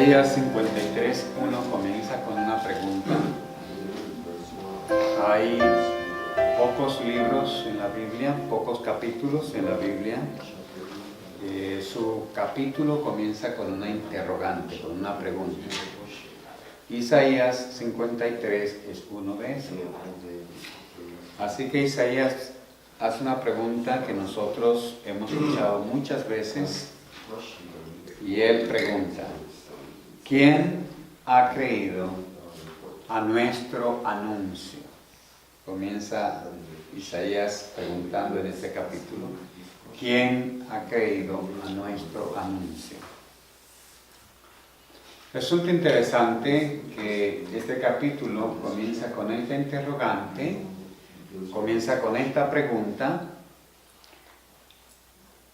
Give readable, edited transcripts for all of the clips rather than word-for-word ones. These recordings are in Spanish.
Isaías 53:1 comienza con una pregunta. Hay pocos libros en la Biblia, pocos capítulos en la Biblia. Su capítulo comienza con una interrogante, con una pregunta. Isaías 53 es uno de esos. Así que Isaías hace una pregunta que nosotros hemos escuchado muchas veces, y él pregunta: ¿quién ha creído a nuestro anuncio? Comienza Isaías preguntando en este capítulo: ¿quién ha creído a nuestro anuncio? Resulta interesante que este capítulo comienza con esta interrogante, comienza con esta pregunta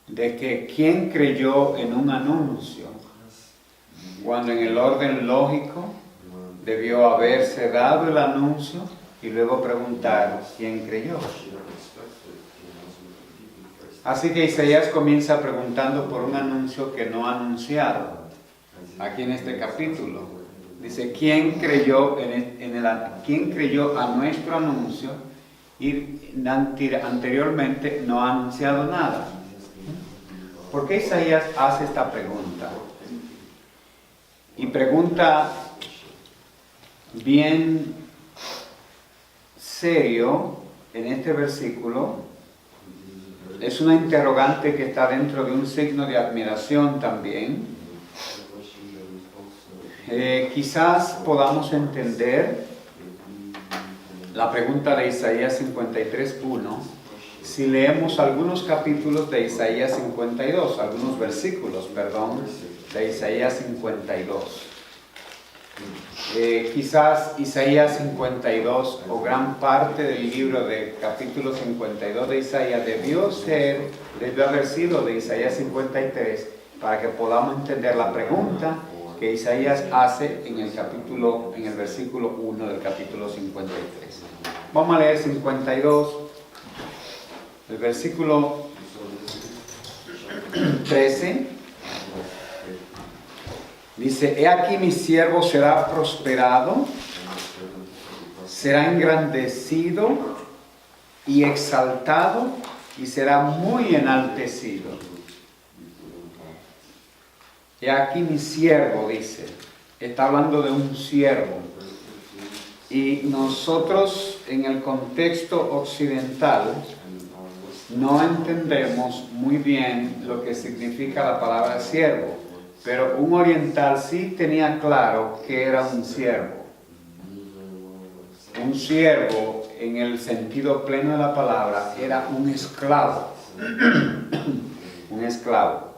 de que ¿quién creyó en un anuncio? Cuando en el orden lógico debió haberse dado el anuncio y luego preguntar ¿quién creyó? Así que Isaías comienza preguntando por un anuncio que no ha anunciado. Aquí en este capítulo dice: ¿quién creyó quién creyó a nuestro anuncio? Y anteriormente no ha anunciado nada. ¿Por qué Isaías hace esta pregunta? Y pregunta bien serio en este versículo. Es una interrogante que está dentro de un signo de admiración también. Quizás podamos entender la pregunta de Isaías 53:1 si leemos algunos capítulos de Isaías 52, algunos versículos, perdón, de Isaías 52. Quizás Isaías 52 o gran parte del libro de capítulo 52 de Isaías debió haber sido de Isaías 53 para que podamos entender la pregunta que Isaías hace en el versículo 1 del capítulo 53. Vamos a leer 52, el versículo 13. Dice: he aquí mi siervo será prosperado, será engrandecido y exaltado y será muy enaltecido. He aquí mi siervo, dice. Está hablando de un siervo. Y nosotros en el contexto occidental no entendemos muy bien lo que significa la palabra siervo. Pero un oriental sí tenía claro que era un siervo. Un siervo, en el sentido pleno de la palabra, era un esclavo. Un esclavo.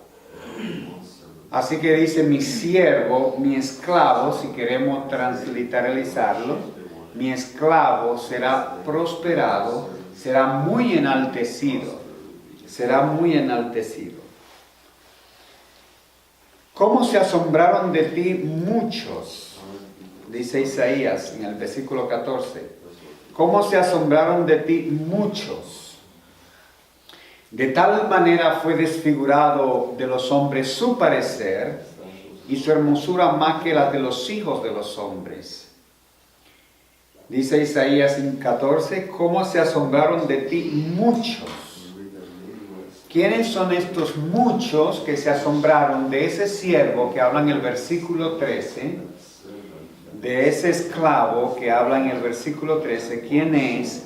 Así que dice: mi siervo, mi esclavo, si queremos transliteralizarlo, mi esclavo será prosperado, será muy enaltecido. Será muy enaltecido. ¿Cómo se asombraron de ti muchos? Dice Isaías en el versículo 14. ¿Cómo se asombraron de ti muchos? De tal manera fue desfigurado de los hombres su parecer, y su hermosura más que la de los hijos de los hombres. Dice Isaías en 14, ¿cómo se asombraron de ti muchos? ¿Quiénes son estos muchos que se asombraron de ese siervo que habla en el versículo 13? De ese esclavo que habla en el versículo 13, ¿quién es?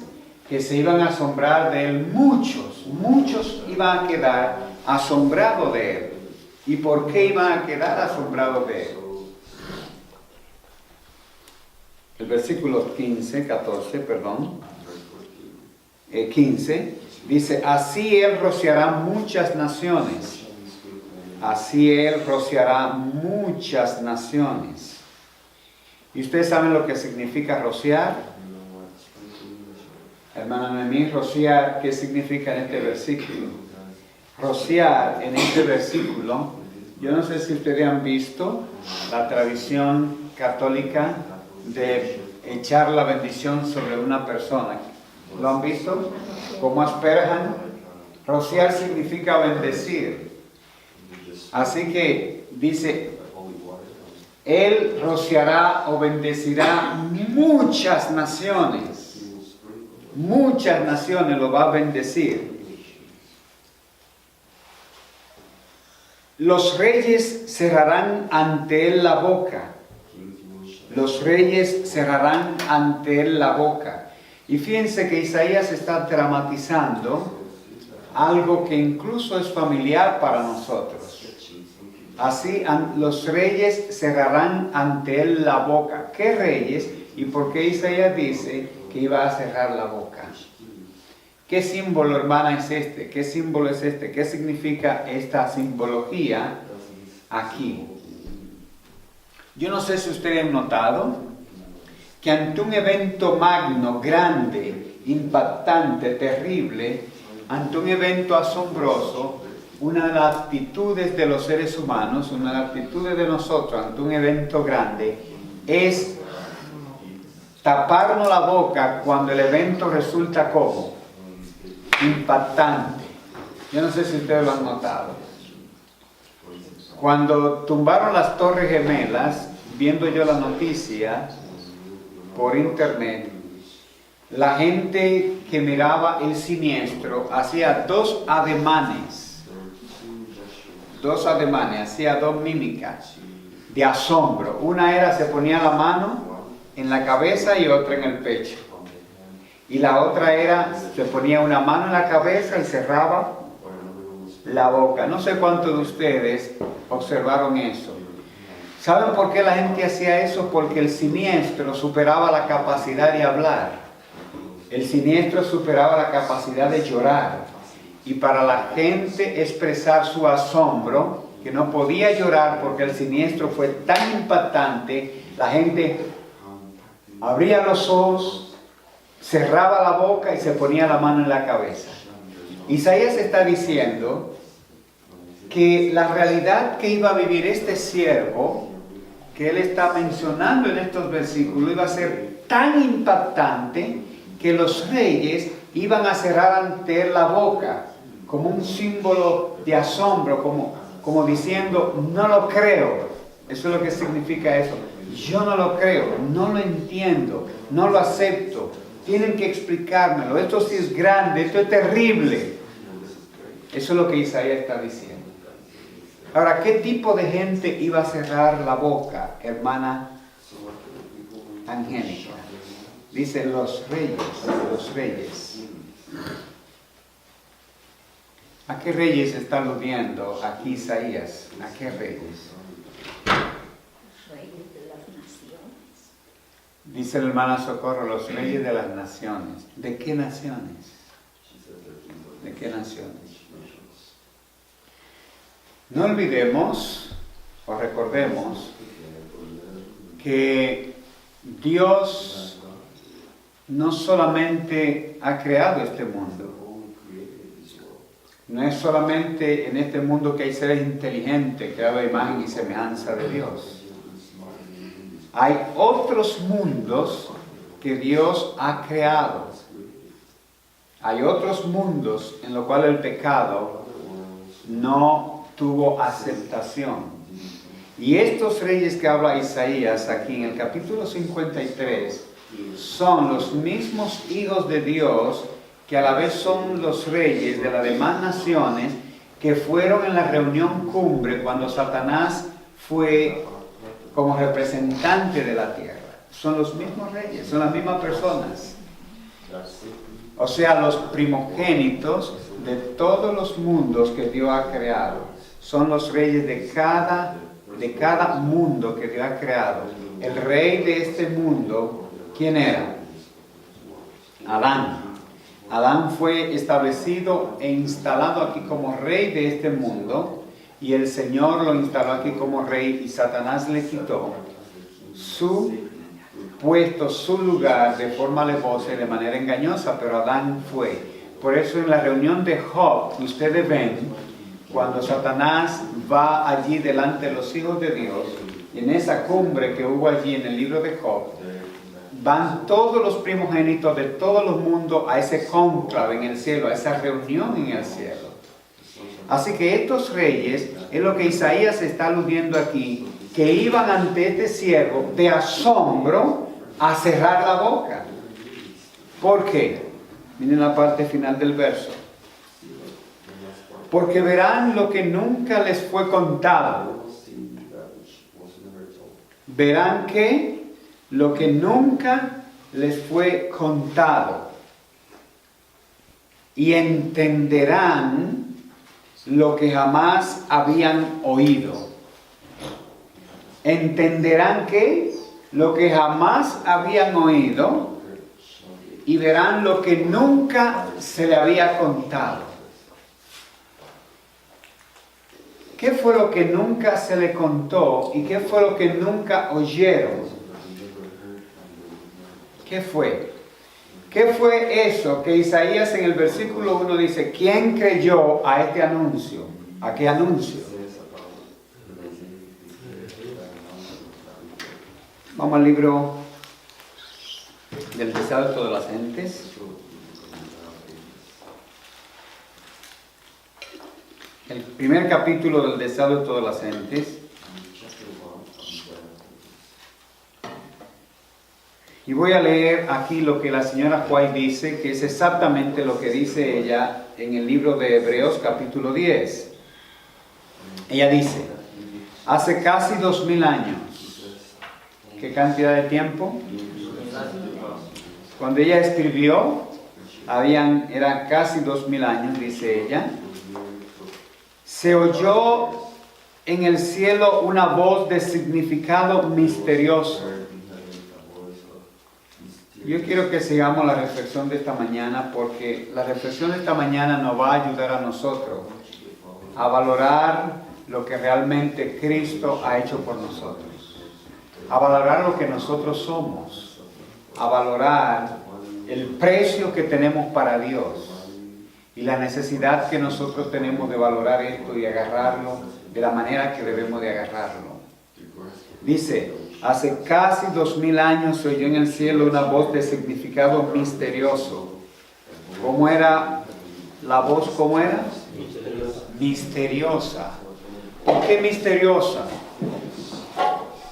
Que se iban a asombrar de él muchos iban a quedar asombrados de él. ¿Y por qué iban a quedar asombrados de él? El versículo 15 dice: así él rociará muchas naciones. Así él rociará muchas naciones. ¿Y ustedes saben lo que significa rociar? Hermana Noemí, rociar, ¿qué significa en este versículo? Rociar en este versículo, yo no sé si ustedes han visto la tradición católica de echar la bendición sobre una persona. ¿Lo han visto? Como asperjan. Rociar significa bendecir. Así que dice: Él rociará o bendecirá muchas naciones. Muchas naciones lo va a bendecir. Los reyes cerrarán ante él la boca. Los reyes cerrarán ante él la boca. Y fíjense que Isaías está dramatizando algo que incluso es familiar para nosotros. Así los reyes cerrarán ante él la boca. ¿Qué reyes? ¿Y por qué Isaías dice que iba a cerrar la boca? ¿Qué símbolo, hermana, es este? ¿Qué símbolo es este? ¿Qué significa esta simbología aquí? Yo no sé si ustedes han notado que ante un evento magno, grande, impactante, terrible, ante un evento asombroso, una de las actitudes de los seres humanos, una de las actitudes de nosotros ante un evento grande es taparnos la boca cuando el evento resulta como impactante. Yo no sé si ustedes lo han notado. Cuando tumbaron las Torres Gemelas, viendo yo la noticia por internet, la gente que miraba el siniestro hacía dos ademanes, hacía dos mímicas de asombro. Una era se ponía la mano en la cabeza y otra en el pecho. Y la otra era se ponía una mano en la cabeza y cerraba la boca. No sé cuántos de ustedes observaron eso. ¿Saben por qué la gente hacía eso? Porque el siniestro superaba la capacidad de hablar. El siniestro superaba la capacidad de llorar. Y para la gente expresar su asombro, que no podía llorar porque el siniestro fue tan impactante, la gente abría los ojos, cerraba la boca y se ponía la mano en la cabeza. Isaías está diciendo que la realidad que iba a vivir este siervo, que él está mencionando en estos versículos, iba a ser tan impactante que los reyes iban a cerrar ante él la boca, como un símbolo de asombro, como diciendo, no lo creo. Eso es lo que significa eso. Yo no lo creo, no lo entiendo, no lo acepto. Tienen que explicármelo. Esto sí es grande, esto es terrible. Eso es lo que Isaías está diciendo. Ahora, ¿qué tipo de gente iba a cerrar la boca, hermana Angélica? Dice los reyes. ¿A qué reyes está aludiendo aquí Isaías? ¿A qué reyes? Reyes de las naciones. Dice la hermana Socorro, los reyes de las naciones. ¿De qué naciones? ¿De qué naciones? No olvidemos o recordemos que Dios no solamente ha creado este mundo. No es solamente en este mundo que hay seres inteligentes, creados a imagen y semejanza de Dios. Hay otros mundos que Dios ha creado. Hay otros mundos en los cuales el pecado no tuvo aceptación. Y estos reyes que habla Isaías aquí en el capítulo 53 son los mismos hijos de Dios que a la vez son los reyes de las demás naciones que fueron en la reunión cumbre cuando Satanás fue como representante de la tierra. Son los mismos reyes, son las mismas personas. O sea, los primogénitos de todos los mundos que Dios ha creado. Son los reyes de cada mundo que Dios ha creado. El rey de este mundo, ¿quién era? Adán. Adán fue establecido e instalado aquí como rey de este mundo, y el Señor lo instaló aquí como rey, y Satanás le quitó su puesto, su lugar de forma alevosa y de manera engañosa, pero Adán fue. Por eso en la reunión de Job, ustedes ven, cuando Satanás va allí delante de los hijos de Dios, y en esa cumbre que hubo allí en el libro de Job, van todos los primogénitos de todos los mundos a ese cónclave en el cielo, a esa reunión en el cielo. Así que estos reyes, es lo que Isaías está aludiendo aquí, que iban ante este siervo de asombro a cerrar la boca. ¿Por qué? Miren la parte final del verso. Porque verán lo que nunca les fue contado. Verán que lo que nunca les fue contado. Y entenderán lo que jamás habían oído. Entenderán que lo que jamás habían oído y verán lo que nunca se le había contado. ¿Qué fue lo que nunca se le contó y qué fue lo que nunca oyeron? ¿Qué fue? ¿Qué fue eso que Isaías en el versículo 1 dice, ¿quién creyó a este anuncio? ¿A qué anuncio? Vamos al libro del deseado de todas las gentes. El primer capítulo del deseado de todas las gentes. Y voy a leer aquí lo que la señora White dice, que es exactamente lo que dice ella en el libro de Hebreos capítulo 10. Ella dice, hace casi 2000 años. ¿Qué cantidad de tiempo? Cuando ella escribió, eran casi 2000 años, dice ella. Se oyó en el cielo una voz de significado misterioso. Yo quiero que sigamos la reflexión de esta mañana, porque la reflexión de esta mañana nos va a ayudar a nosotros a valorar lo que realmente Cristo ha hecho por nosotros, a valorar lo que nosotros somos, a valorar el precio que tenemos para Dios y la necesidad que nosotros tenemos de valorar esto y agarrarlo de la manera que debemos de agarrarlo. Dice, hace casi 2000 años se oyó en el cielo una voz de significado misterioso. ¿Cómo era la voz? ¿Cómo era? Misteriosa. ¿Por qué misteriosa?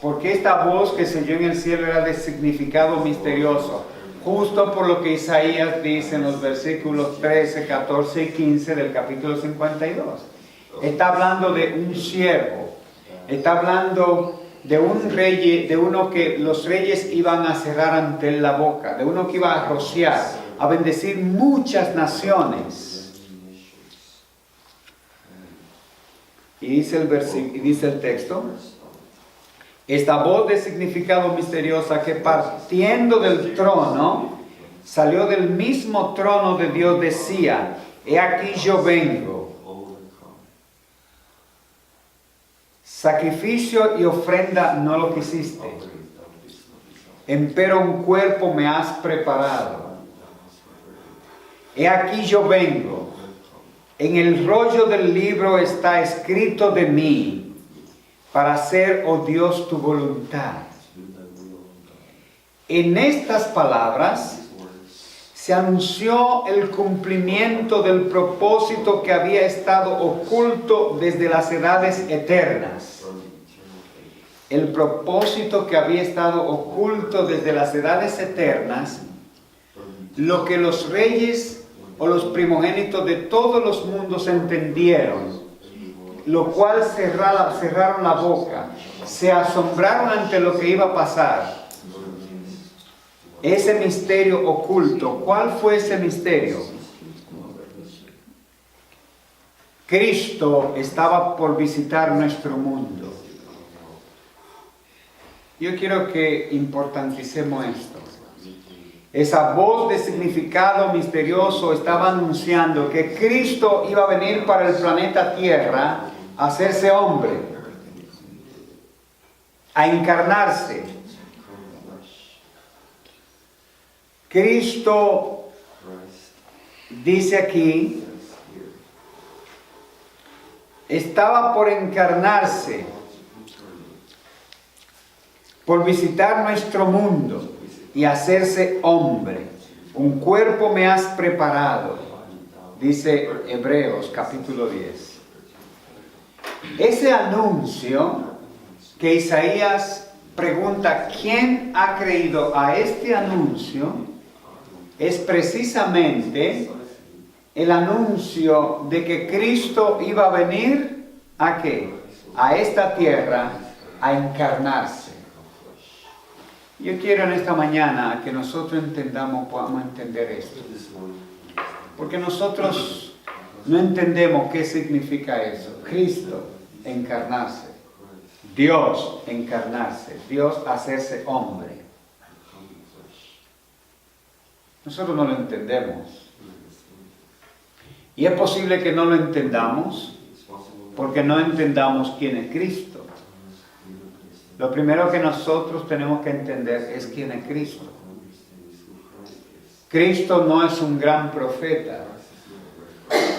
Porque esta voz que se oyó en el cielo era de significado misterioso. Justo por lo que Isaías dice en los versículos 13, 14 y 15 del capítulo 52. Está hablando de un siervo. Está hablando de un rey, de uno que los reyes iban a cerrar ante él la boca, de uno que iba a rociar, a bendecir muchas naciones. Y dice el texto, esta voz de significado misteriosa que partiendo del trono, salió del mismo trono de Dios, decía, he aquí yo vengo. Sacrificio y ofrenda no lo quisiste, empero un cuerpo me has preparado. He aquí yo vengo, en el rollo del libro está escrito de mí, para hacer, oh Dios, tu voluntad. En estas palabras se anunció el cumplimiento del propósito que había estado oculto desde las edades eternas. El propósito que había estado oculto desde las edades eternas, lo que los reyes o los primogénitos de todos los mundos entendieron, lo cual cerraron la boca, se asombraron ante lo que iba a pasar. Ese misterio oculto, ¿cuál fue ese misterio? Cristo estaba por visitar nuestro mundo. Yo quiero que importanticemos esto. Esa voz de significado misterioso estaba anunciando que Cristo iba a venir para el planeta Tierra a hacerse hombre, a encarnarse. Cristo dice aquí, estaba por encarnarse, por visitar nuestro mundo y hacerse hombre. Un cuerpo me has preparado, dice Hebreos capítulo 10. Ese anuncio que Isaías pregunta, ¿quién ha creído a este anuncio? Es precisamente el anuncio de que Cristo iba a venir, ¿a qué? A esta tierra a encarnarse. Yo quiero en esta mañana que nosotros podamos entender esto. Porque nosotros no entendemos qué significa eso. Cristo encarnarse. Dios encarnarse. Dios hacerse hombre. Nosotros no lo entendemos. Y es posible que no lo entendamos porque no entendamos quién es Cristo. Lo primero que nosotros tenemos que entender es quién es Cristo. Cristo no es un gran profeta.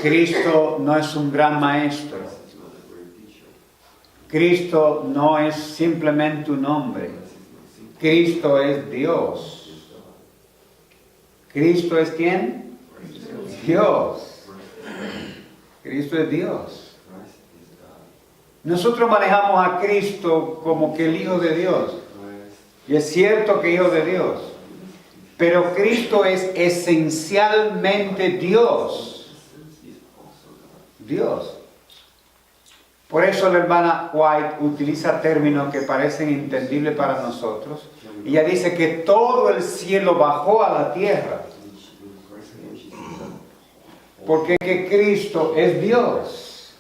Cristo no es un gran maestro. Cristo no es simplemente un hombre. Cristo es Dios. ¿Cristo es quién? Dios. Cristo es Dios. Nosotros manejamos a Cristo como que el Hijo de Dios. Y es cierto que Hijo de Dios. Pero Cristo es esencialmente Dios. Dios. Por eso la hermana White utiliza términos que parecen entendibles para nosotros. Ella dice que todo el cielo bajó a la tierra. Porque que Cristo es Dios.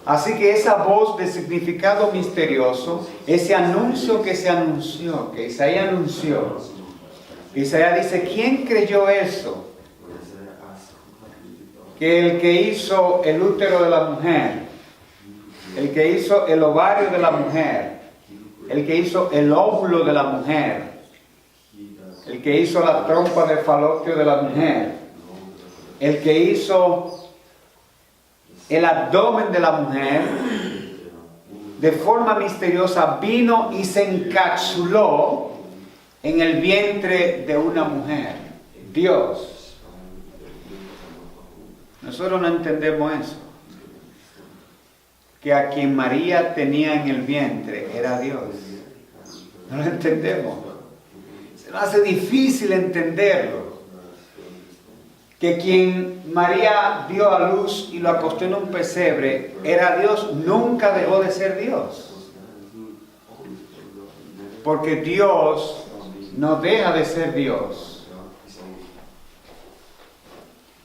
Así que esa voz de significado misterioso, ese anuncio que se anunció, que Isaías anunció, Isaías dice, ¿quién creyó eso? Que el que hizo el útero de la mujer, el que hizo el ovario de la mujer, el que hizo el óvulo de la mujer, el que hizo la trompa de falopio de la mujer, el que hizo el abdomen de la mujer, de forma misteriosa vino y se encapsuló en el vientre de una mujer. Dios. Nosotros no entendemos eso. Que a quien María tenía en el vientre era Dios. No lo entendemos. Se nos hace difícil entenderlo. Que quien María dio a luz y lo acostó en un pesebre era Dios, nunca dejó de ser Dios. Porque Dios no deja de ser Dios.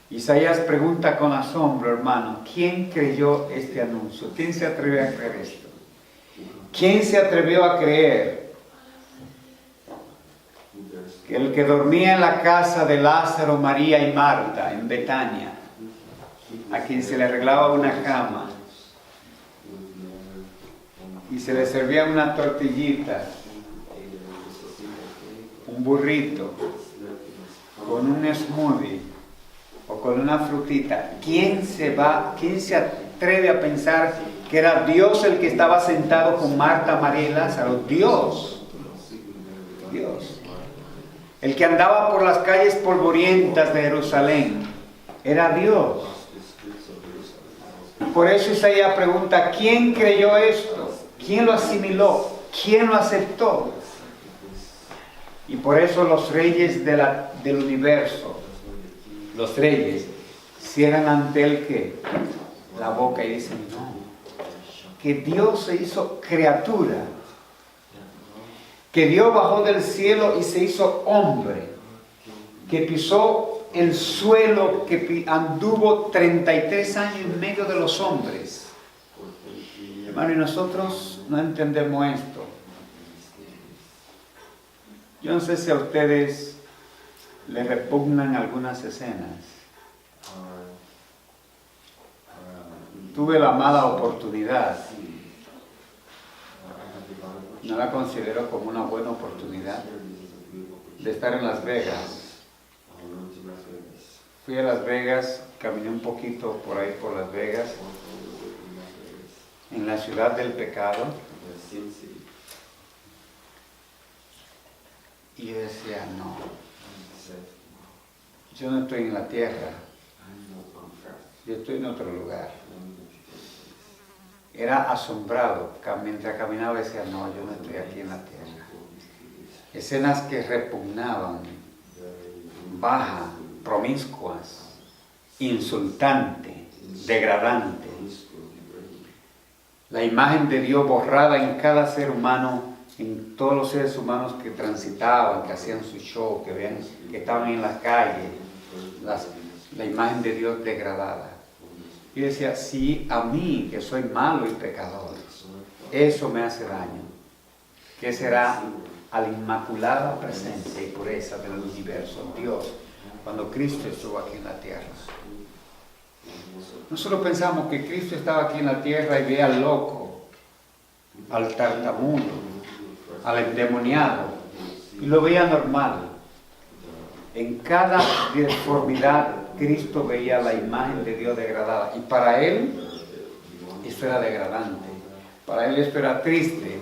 Isaías pregunta con asombro, hermano, ¿quién creyó este anuncio? ¿Quién se atrevió a creer esto? ¿Quién se atrevió a creer que el que dormía en la casa de Lázaro, María y Marta, en Betania, a quien se le arreglaba una cama y se le servía una tortillita, un burrito, con un smoothie o con una frutita, ¿quién se atreve a pensar que era Dios el que estaba sentado con Marta, María y Lázaro? Dios. El que andaba por las calles polvorientas de Jerusalén era Dios. Por eso Isaías pregunta, ¿quién creyó esto? ¿Quién lo asimiló? ¿Quién lo aceptó? Y por eso los reyes del universo, los reyes, cierran ante él ¿qué? La boca y dicen, no, que Dios se hizo criatura, que Dios bajó del cielo y se hizo hombre, que pisó el suelo, que anduvo 33 años en medio de los hombres. Hermano, y nosotros no entendemos esto. Yo no sé si a ustedes les repugnan algunas escenas. Tuve la mala oportunidad, no la considero como una buena oportunidad, de estar en Las Vegas. Fui a Las Vegas, caminé un poquito por ahí por Las Vegas, en la ciudad del pecado. Y yo decía, no, yo no estoy en la tierra, yo estoy en otro lugar. era asombrado. Mientras caminaba decía, no, yo no estoy aquí en la tierra. Escenas que repugnaban, bajas, promiscuas, insultantes, degradantes. La imagen de Dios borrada en cada ser humano, en todos los seres humanos que transitaban, que hacían su show, que estaban en la calle, la imagen de Dios degradada. Y decía, si a mí, que soy malo y pecador, eso me hace daño, ¿qué será a la inmaculada presencia y pureza del universo, Dios, cuando Cristo estuvo aquí en la tierra? Nosotros pensamos que Cristo estaba aquí en la tierra y veía al loco, al tartamudo, al endemoniado, y lo veía normal. En cada deformidad, Cristo veía la imagen de Dios degradada. Y para Él, esto era degradante. Para Él esto era triste.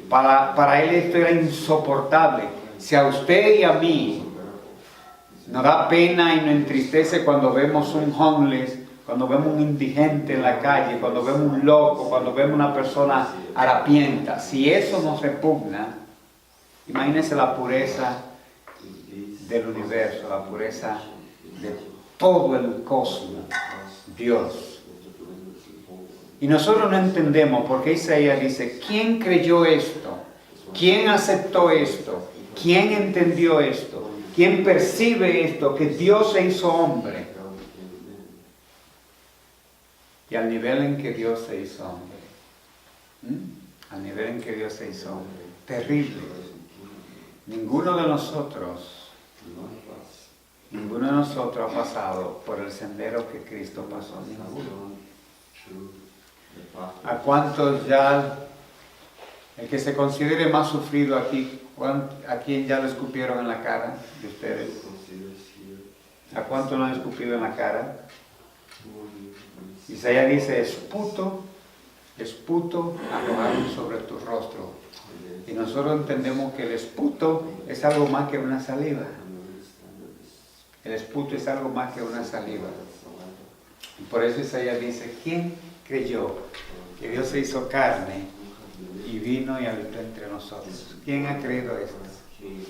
Para Él esto era insoportable. Si a usted y a mí nos da pena y nos entristece cuando vemos un homeless, cuando vemos un indigente en la calle, cuando vemos un loco, cuando vemos una persona harapienta, si eso nos repugna, imagínense la pureza del universo, la pureza de todo el cosmos, Dios. Y nosotros no entendemos porque Isaías dice, ¿quién creyó esto? ¿Quién aceptó esto? ¿Quién entendió esto? ¿Quién percibe esto? Que Dios se hizo hombre. Y al nivel en que Dios se hizo hombre, al nivel en que Dios se hizo hombre, terrible. Ninguno de nosotros ha pasado por el sendero que Cristo pasó. Ninguno. ¿A cuántos ya, el que se considere más sufrido aquí, a quién ya lo escupieron en la cara de ustedes? ¿A cuántos lo han escupido en la cara? Isaías dice, esputo arrojaron sobre tu rostro. Y nosotros entendemos que el esputo es algo más que una saliva. El esputo es algo más que una saliva. Y por eso Isaías dice, ¿quién creyó que Dios se hizo carne y vino y habitó entre nosotros? ¿Quién ha creído esto?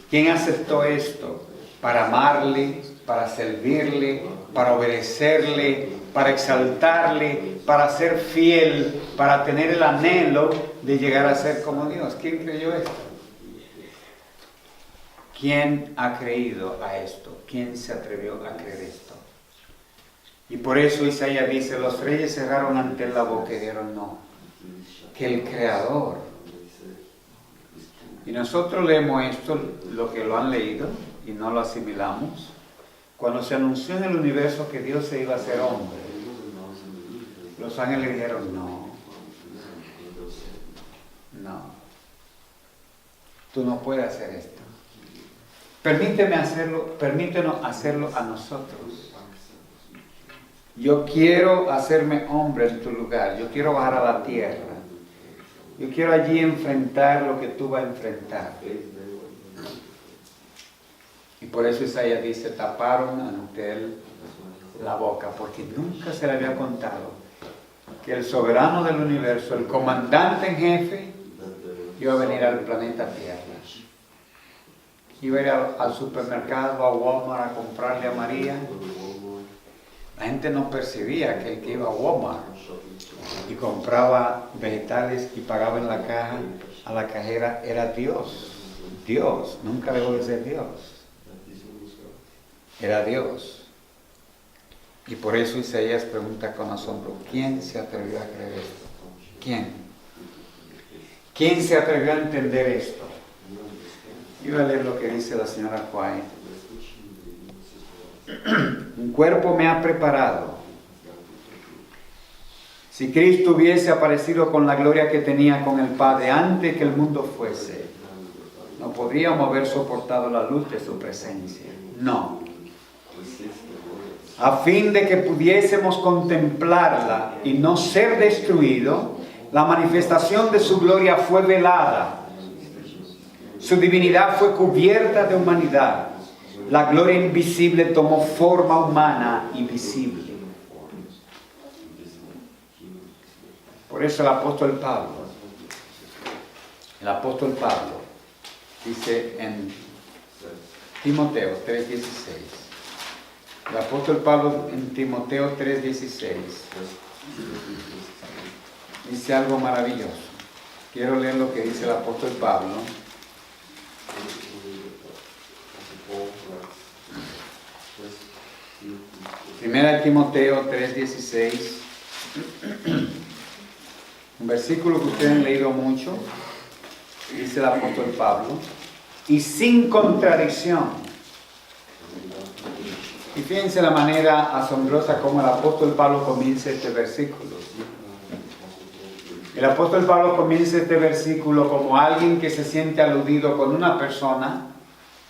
¿Quién aceptó esto para amarle, para servirle, para obedecerle, para exaltarle, para ser fiel, para tener el anhelo de llegar a ser como Dios? ¿Quién creyó esto? ¿Quién ha creído a esto? ¿Quién se atrevió a creer esto? Y por eso Isaías dice, los reyes cerraron ante él la boca y dijeron no, que el Creador. Y nosotros leemos esto, lo que lo han leído, y no lo asimilamos. Cuando se anunció en el universo que Dios se iba a hacer hombre, los ángeles dijeron no, tú no puedes hacer esto. Permítenos hacerlo a nosotros. Yo quiero hacerme hombre en tu lugar, yo quiero bajar a la tierra, yo quiero allí enfrentar lo que tú vas a enfrentar. Y por eso Isaías dice, taparon ante él la boca, porque nunca se le había contado que el soberano del universo, el comandante en jefe, iba a venir al planeta Tierra. Iba a ir al supermercado, a Walmart, a comprarle a María. La gente no percibía que el que iba a Walmart y compraba vegetales y pagaba en la caja a la cajera era Dios. Dios, nunca dejó de ser Dios. Era Dios. Y por eso Isaías pregunta con asombro, ¿quién se atrevió a creer esto? ¿Quién? ¿Quién se atrevió a entender esto? Yo voy a leer lo que dice la señora White. Un cuerpo me ha preparado. Si Cristo hubiese aparecido con la gloria que tenía con el Padre antes que el mundo fuese, no podríamos haber soportado la luz de su presencia. No. A fin de que pudiésemos contemplarla y no ser destruido, la manifestación de su gloria fue velada. Su divinidad fue cubierta de humanidad. La gloria invisible tomó forma humana y visible. Por eso el apóstol Pablo dice en Timoteo 3:16. El apóstol Pablo en Timoteo 3:16 dice algo maravilloso. Quiero leer lo que dice el apóstol Pablo. Primera de Timoteo 3:16. Un versículo que ustedes han leído mucho. Dice el apóstol Pablo. Y sin contradicción. Y fíjense la manera asombrosa como el apóstol Pablo comienza este versículo. El apóstol Pablo comienza este versículo como alguien que se siente aludido con una persona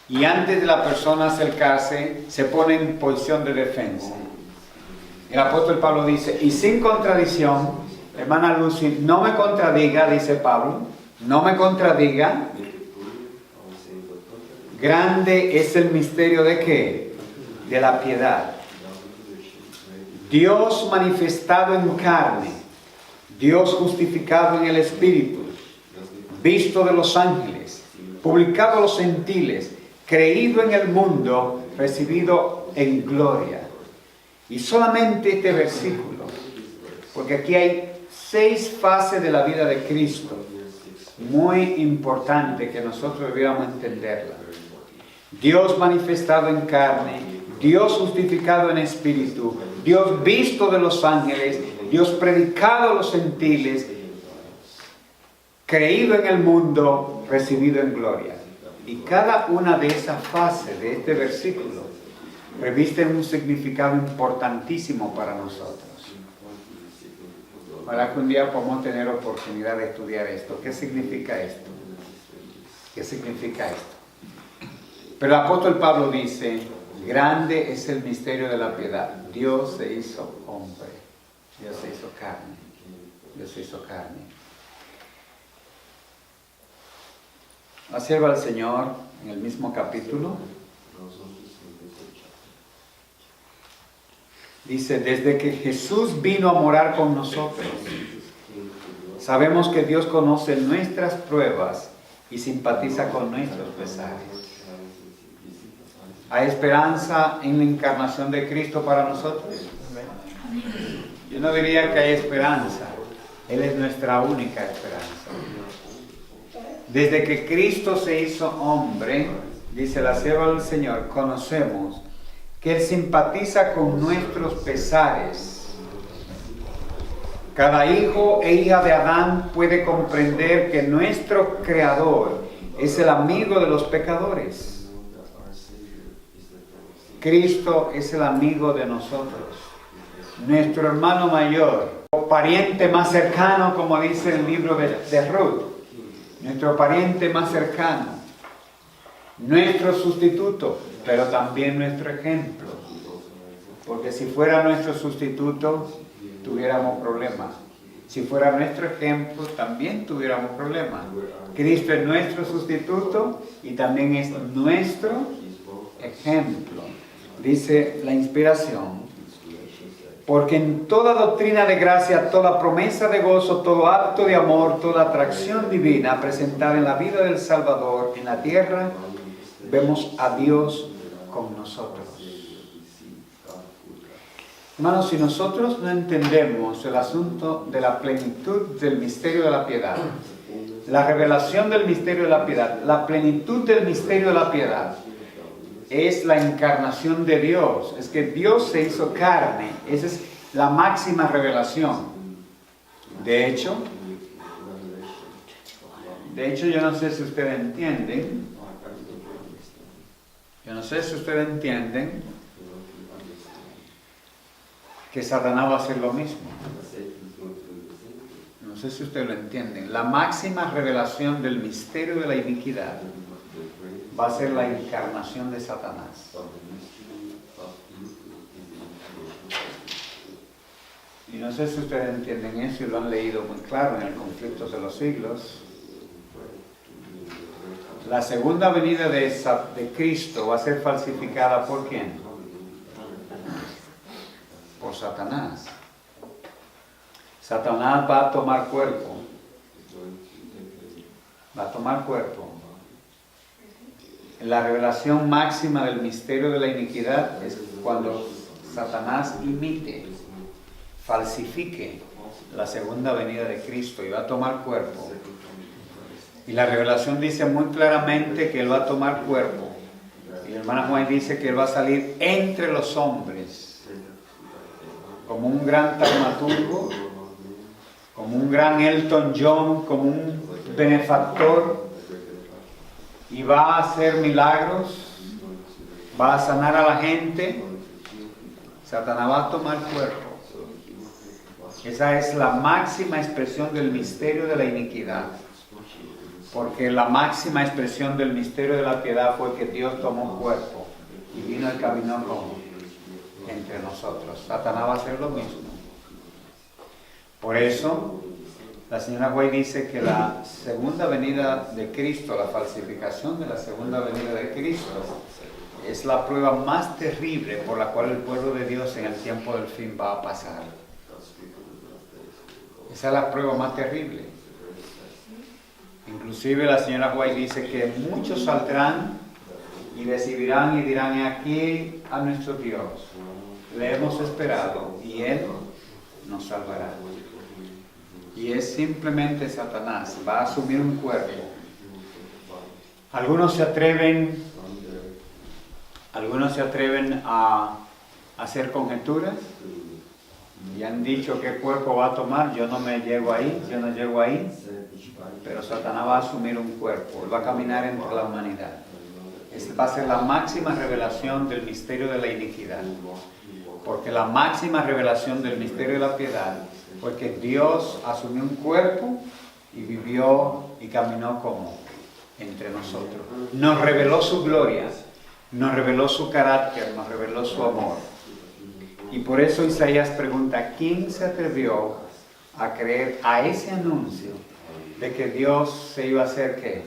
y antes de la persona acercarse se pone en posición de defensa. El apóstol Pablo dice, y sin contradicción, hermana Lucy, no me contradiga, dice Pablo, no me contradiga. Grande es el misterio ¿de qué? De la piedad. Dios manifestado en carne, Dios justificado en el Espíritu, visto de los ángeles, publicado a los gentiles, creído en el mundo, recibido en gloria. Y solamente este versículo, porque aquí hay 6 fases de la vida de Cristo, muy importante que nosotros debiéramos entenderla. Dios manifestado en carne, Dios justificado en espíritu, Dios visto de los ángeles, Dios predicado a los gentiles, creído en el mundo, recibido en gloria. Y cada una de esas fases de este versículo reviste un significado importantísimo para nosotros. Ojalá que un día podamos tener oportunidad de estudiar esto. ¿Qué significa esto? ¿Qué significa esto? Pero el apóstol Pablo dice, grande es el misterio de la piedad. Dios se hizo hombre. Dios se hizo carne. Dios se hizo carne. La sierva del Señor, en el mismo capítulo, dice, desde que Jesús vino a morar con nosotros, sabemos que Dios conoce nuestras pruebas y simpatiza con nuestros pesares. ¿Hay esperanza en la encarnación de Cristo para nosotros? Yo no diría que hay esperanza. Él es nuestra única esperanza. Desde que Cristo se hizo hombre, dice la sierva del Señor, conocemos que Él simpatiza con nuestros pesares. Cada hijo e hija de Adán puede comprender que nuestro Creador es el amigo de los pecadores. Cristo es el amigo de nosotros, nuestro hermano mayor, o pariente más cercano, como dice el libro de Ruth, nuestro pariente más cercano, nuestro sustituto, pero también nuestro ejemplo, porque si fuera nuestro sustituto, tuviéramos problemas. Si fuera nuestro ejemplo, también tuviéramos problemas. Cristo es nuestro sustituto y también es nuestro ejemplo. Dice la inspiración, porque en toda doctrina de gracia, toda promesa de gozo, todo acto de amor, toda atracción divina presentada en la vida del Salvador en la tierra, vemos a Dios con nosotros. Hermanos, si nosotros no entendemos el asunto de la plenitud del misterio de la piedad, la revelación del misterio de la piedad, la plenitud del misterio de la piedad, es la encarnación de Dios. Es que Dios se hizo carne. Esa es la máxima revelación. De hecho, yo no sé si ustedes entienden. Que Satanás va a hacer lo mismo. No sé si ustedes lo entienden. La máxima revelación del misterio de la iniquidad va a ser la encarnación de Satanás. Y no sé si ustedes entienden eso y lo han leído muy claro en el Conflicto de los Siglos. La segunda venida de Cristo va a ser falsificada ¿por quién? Por Satanás. Satanás va a tomar cuerpo. Va a tomar cuerpo. La revelación máxima del misterio de la iniquidad es cuando Satanás imite, falsifique la segunda venida de Cristo y va a tomar cuerpo. Y la revelación dice muy claramente que Él va a tomar cuerpo. Y la hermana Juan dice que Él va a salir entre los hombres como un gran taumaturgo, como un gran Elton John, como un benefactor, y va a hacer milagros, va a sanar a la gente. Satanás va a tomar cuerpo. Esa es la máxima expresión del misterio de la iniquidad. Porque la máxima expresión del misterio de la piedad fue que Dios tomó cuerpo y vino y caminó entre nosotros. Satanás va a hacer lo mismo. Por eso, la señora White dice que la segunda venida de Cristo, la falsificación de la segunda venida de Cristo, es la prueba más terrible por la cual el pueblo de Dios en el tiempo del fin va a pasar. Esa es la prueba más terrible. Inclusive la señora White dice que muchos saldrán y recibirán y dirán: aquí a nuestro Dios le hemos esperado y Él nos salvará. Y es simplemente Satanás, va a asumir un cuerpo. Algunos se atreven a hacer conjeturas y han dicho qué cuerpo va a tomar. Yo no llego ahí, pero Satanás va a asumir un cuerpo, Él va a caminar entre la humanidad. Esta va a ser la máxima revelación del misterio de la iniquidad, porque la máxima revelación del misterio de la piedad fue que Dios asumió un cuerpo y vivió y caminó como entre nosotros. Nos reveló su gloria, nos reveló su carácter, nos reveló su amor. Y por eso Isaías pregunta: ¿quién se atrevió a creer a ese anuncio de que Dios se iba a hacer ¿qué?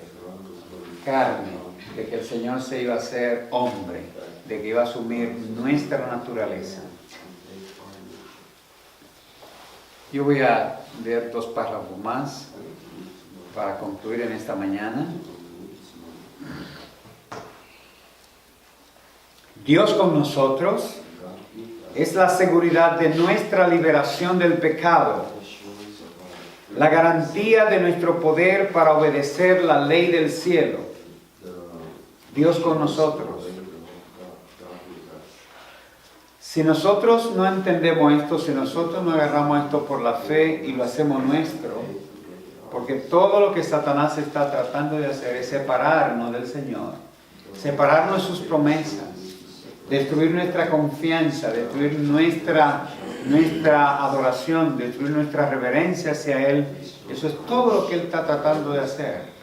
Carne, de que el Señor se iba a hacer hombre, de que iba a asumir nuestra naturaleza? Yo voy a leer 2 párrafos más para concluir en esta mañana. Dios con nosotros es la seguridad de nuestra liberación del pecado, la garantía de nuestro poder para obedecer la ley del cielo. Dios con nosotros. Si nosotros no entendemos esto, si nosotros no agarramos esto por la fe y lo hacemos nuestro, porque todo lo que Satanás está tratando de hacer es separarnos del Señor, separarnos de sus promesas, destruir nuestra confianza, destruir nuestra adoración, destruir nuestra reverencia hacia Él. Eso es todo lo que Él está tratando de hacer.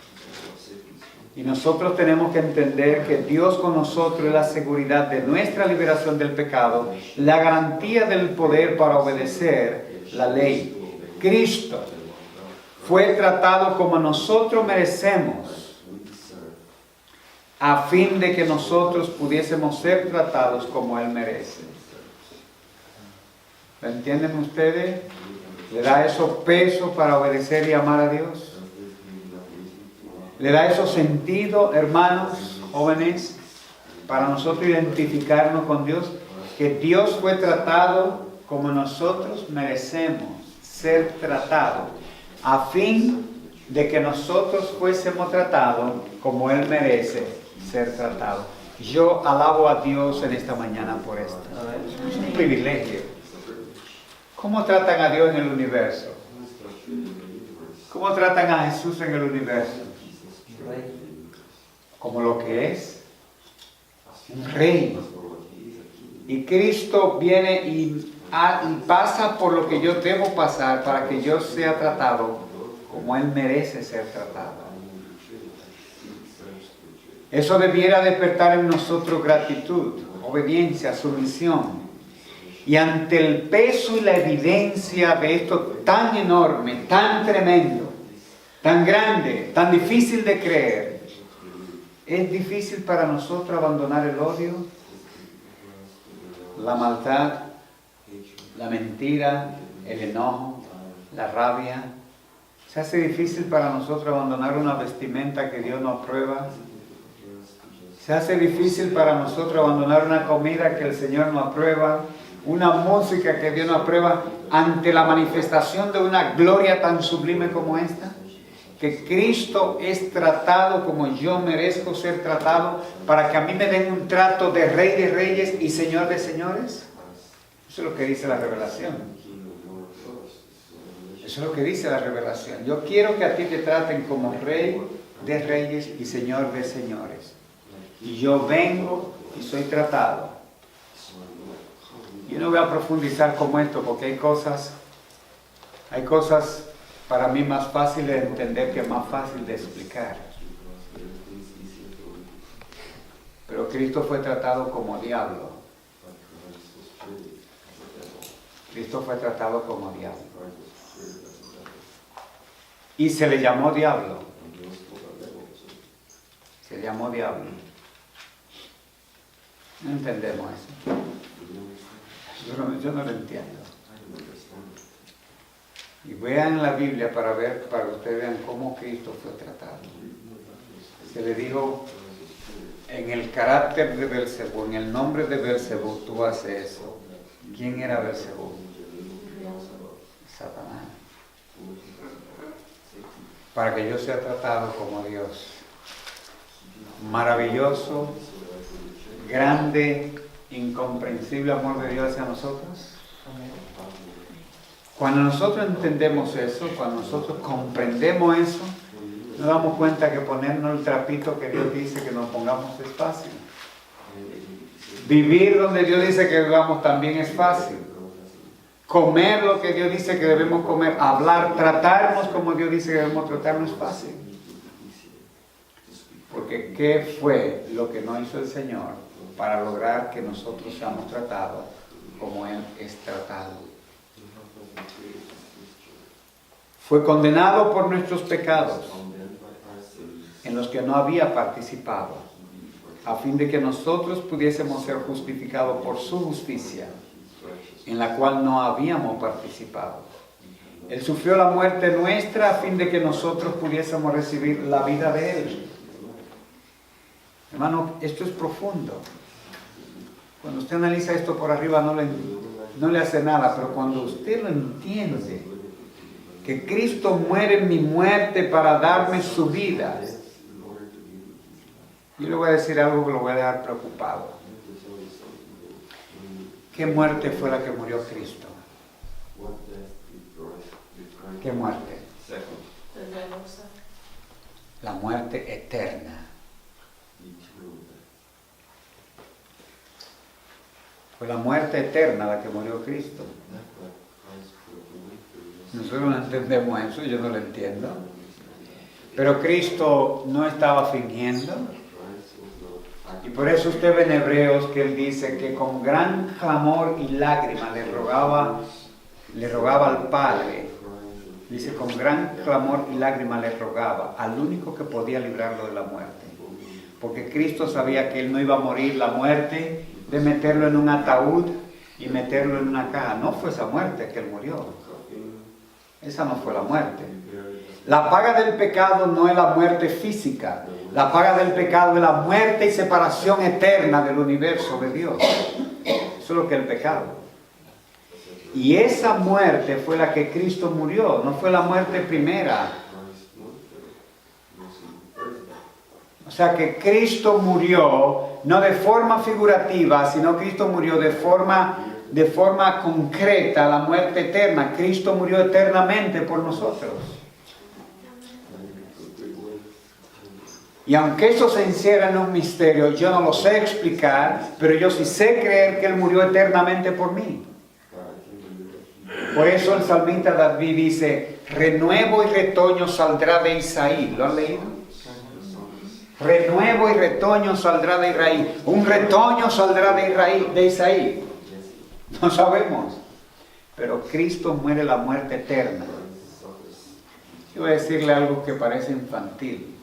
Y nosotros tenemos que entender que Dios con nosotros es la seguridad de nuestra liberación del pecado, la garantía del poder para obedecer la ley. Cristo fue tratado como nosotros merecemos, a fin de que nosotros pudiésemos ser tratados como Él merece. ¿Lo entienden ustedes? ¿Le da eso peso para obedecer y amar a Dios? ¿Le da eso sentido, hermanos, jóvenes, para nosotros identificarnos con Dios? Que Dios fue tratado como nosotros merecemos ser tratados, a fin de que nosotros fuésemos tratados como Él merece ser tratado. Yo alabo a Dios en esta mañana por esto. Es un privilegio. ¿Cómo tratan a Dios en el universo? ¿Cómo tratan a Jesús en el universo? Como lo que es un rey. Y Cristo viene y pasa por lo que yo debo pasar para que yo sea tratado como Él merece ser tratado. Eso debiera despertar en nosotros gratitud, obediencia, sumisión. Y ante el peso y la evidencia de esto tan enorme, tan tremendo, tan grande, tan difícil de creer, es difícil para nosotros abandonar el odio, la maldad, la mentira, el enojo, la rabia. Se hace difícil para nosotros abandonar una vestimenta que Dios no aprueba. Se hace difícil para nosotros abandonar una comida que el Señor no aprueba, una música que Dios no aprueba, ante la manifestación de una gloria tan sublime como esta. Que Cristo es tratado como yo merezco ser tratado, para que a mí me den un trato de Rey de Reyes y Señor de Señores. Eso es lo que dice la revelación. Eso es lo que dice la revelación. Yo quiero que a ti te traten como Rey de Reyes y Señor de Señores. Y yo vengo y soy tratado. Yo no voy a profundizar como esto, porque hay cosas para mí más fáciles de entender que más fácil de explicar. Pero Cristo fue tratado como diablo. Cristo fue tratado como diablo. Y se le llamó diablo. Se llamó diablo. No entendemos eso. Yo no lo entiendo. Y vean la Biblia para que ustedes vean cómo Cristo fue tratado. Se le dijo, en el carácter de Beelzebú, en el nombre de Beelzebú, tú haces eso. ¿Quién era Beelzebú? Satanás. Para que yo sea tratado como Dios. Maravilloso, grande, incomprensible amor de Dios hacia nosotros. Cuando nosotros entendemos eso, cuando nosotros comprendemos eso, nos damos cuenta que ponernos el trapito que Dios dice que nos pongamos es fácil. Vivir donde Dios dice que vivamos también es fácil. Comer lo que Dios dice que debemos comer, hablar, tratarnos como Dios dice que debemos tratarnos es fácil. Porque ¿qué fue lo que no hizo el Señor para lograr que nosotros seamos tratados como Él es tratado? Fue condenado por nuestros pecados, en los que no había participado, a fin de que nosotros pudiésemos ser justificados por su justicia, en la cual no habíamos participado. Él sufrió la muerte nuestra a fin de que nosotros pudiésemos recibir la vida de Él. Hermano, esto es profundo. Cuando usted analiza esto por arriba no le hace nada, pero cuando usted lo entiende, que Cristo muere en mi muerte para darme su vida, yo le voy a decir algo que lo voy a dejar preocupado. ¿Qué muerte fue la que murió Cristo? ¿Qué muerte? La muerte eterna. Fue la muerte eterna la que murió Cristo. Nosotros no entendemos eso, yo no lo entiendo. Pero Cristo no estaba fingiendo. Y por eso usted ve en Hebreos que Él dice que con gran clamor y lágrima le rogaba al Padre. Dice, con gran clamor y lágrima le rogaba al único que podía librarlo de la muerte. Porque Cristo sabía que Él no iba a morir la muerte de meterlo en un ataúd y meterlo en una caja. No fue esa muerte que Él murió. Esa no fue la muerte. La paga del pecado no es la muerte física. La paga del pecado es la muerte y separación eterna del universo de Dios. Eso es lo que es el pecado. Y esa muerte fue la que Cristo murió. No fue la muerte primera. O sea que Cristo murió no de forma figurativa, sino Cristo murió de forma concreta, la muerte eterna. Cristo murió eternamente por nosotros. Y aunque eso se encierra en un misterio, yo no lo sé explicar, pero yo sí sé creer que Él murió eternamente por mí. Por eso el salmista David dice, renuevo y retoño saldrá de Isaí. ¿Lo han leído? Renuevo y retoño saldrá de Israel. Un retoño saldrá de Isaí. No sabemos. Pero Cristo muere la muerte eterna. Yo voy a decirle algo que parece infantil.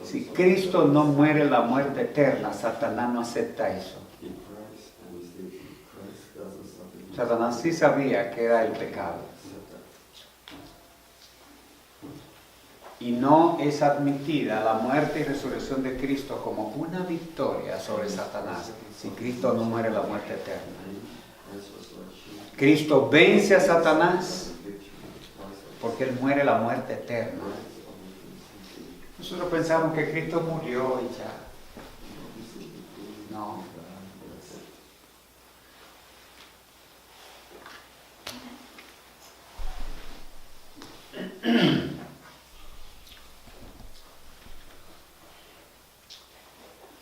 Si Cristo no muere la muerte eterna, Satanás no acepta eso. Satanás sí sabía que era el pecado. y no es admitida la muerte y resurrección de Cristo como una victoria sobre Satanás, si Cristo no muere la muerte eterna. Cristo vence a Satanás porque Él muere la muerte eterna. Nosotros pensamos que Cristo murió y ya. No.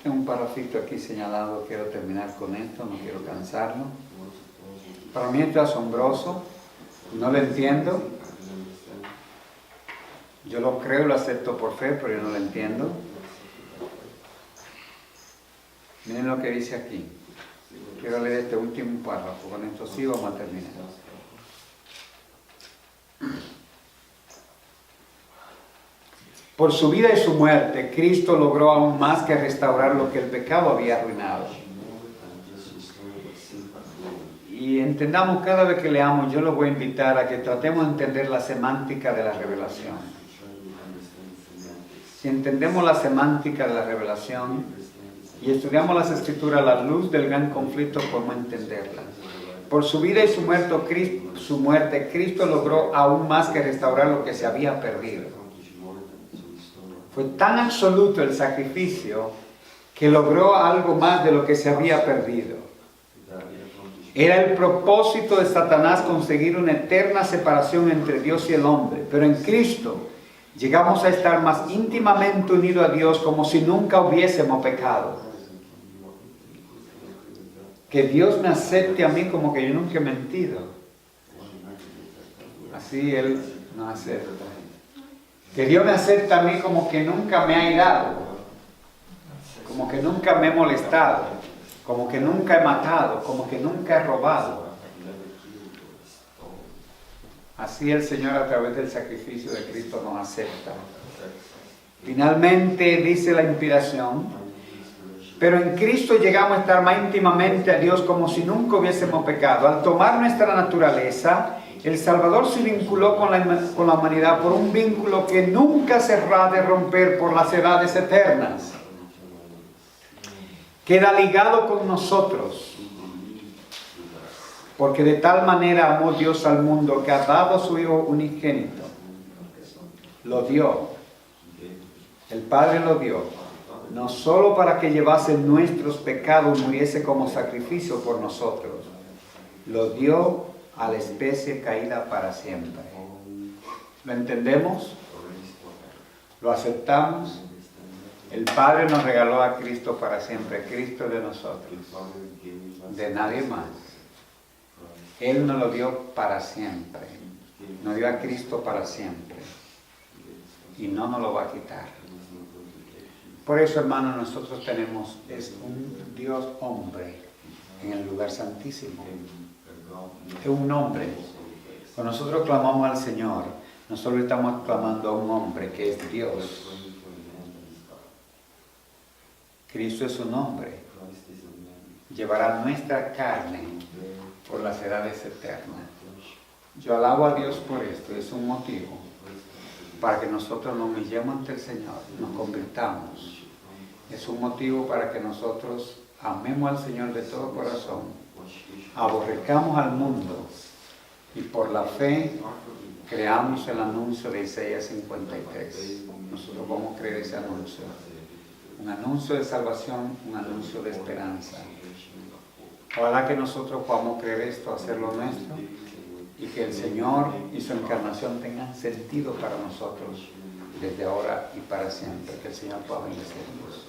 Tengo un parrafito aquí señalado, quiero terminar con esto, no quiero cansarlo. Para mí esto es asombroso, no lo entiendo. Yo lo creo, lo acepto por fe, pero yo no lo entiendo. Miren lo que dice aquí. Quiero leer este último párrafo, con esto sí vamos a terminar. Por su vida y su muerte, Cristo logró aún más que restaurar lo que el pecado había arruinado. Y entendamos cada vez que leamos, yo los voy a invitar a que tratemos de entender la semántica de la revelación. Si entendemos la semántica de la revelación y estudiamos las Escrituras a la luz del gran conflicto, podemos entenderlas. Por su vida y su muerte, Cristo logró aún más que restaurar lo que se había perdido. Fue tan absoluto el sacrificio que logró algo más de lo que se había perdido. Era el propósito de Satanás conseguir una eterna separación entre Dios y el hombre, pero en Cristo llegamos a estar más íntimamente unidos a Dios como si nunca hubiésemos pecado. Que Dios me acepte a mí como que yo nunca he mentido. Así Él nos acepta. Que Dios me acepte a mí como que nunca me ha irado, como que nunca me he molestado, como que nunca he matado, como que nunca he robado. Así el Señor a través del sacrificio de Cristo nos acepta. Finalmente dice la inspiración, pero en Cristo llegamos a estar más íntimamente a Dios como si nunca hubiésemos pecado. Al tomar nuestra naturaleza, el Salvador se vinculó con la humanidad por un vínculo que nunca se ha de romper por las edades eternas. Queda ligado con nosotros, porque de tal manera amó Dios al mundo que ha dado a su Hijo unigénito. Lo dio. El Padre lo dio, no solo para que llevase nuestros pecados y muriese como sacrificio por nosotros. Lo dio a la especie caída para siempre. ¿Lo entendemos? ¿Lo aceptamos? El Padre nos regaló a Cristo para siempre. Cristo de nosotros, de nadie más. Él nos lo dio para siempre. Nos dio a Cristo para siempre. Y no nos lo va a quitar. Por eso, hermanos, nosotros tenemos un Dios hombre en el lugar santísimo. Es un hombre. Cuando nosotros clamamos al Señor, nosotros estamos clamando a un hombre que es Dios. Cristo es un hombre. Llevará nuestra carne por las edades eternas. Yo alabo a Dios por esto. Es un motivo para que nosotros nos humillemos ante el Señor, nos convirtamos. Es un motivo para que nosotros amemos al Señor de todo corazón. Aborrezcamos al mundo y por la fe creamos el anuncio de Isaías 53. Nosotros vamos a creer ese anuncio. Un anuncio de salvación, un anuncio de esperanza. Ojalá que nosotros podamos creer esto, hacerlo nuestro, y que el Señor y su encarnación tengan sentido para nosotros desde ahora y para siempre. Que el Señor pueda bendecirnos.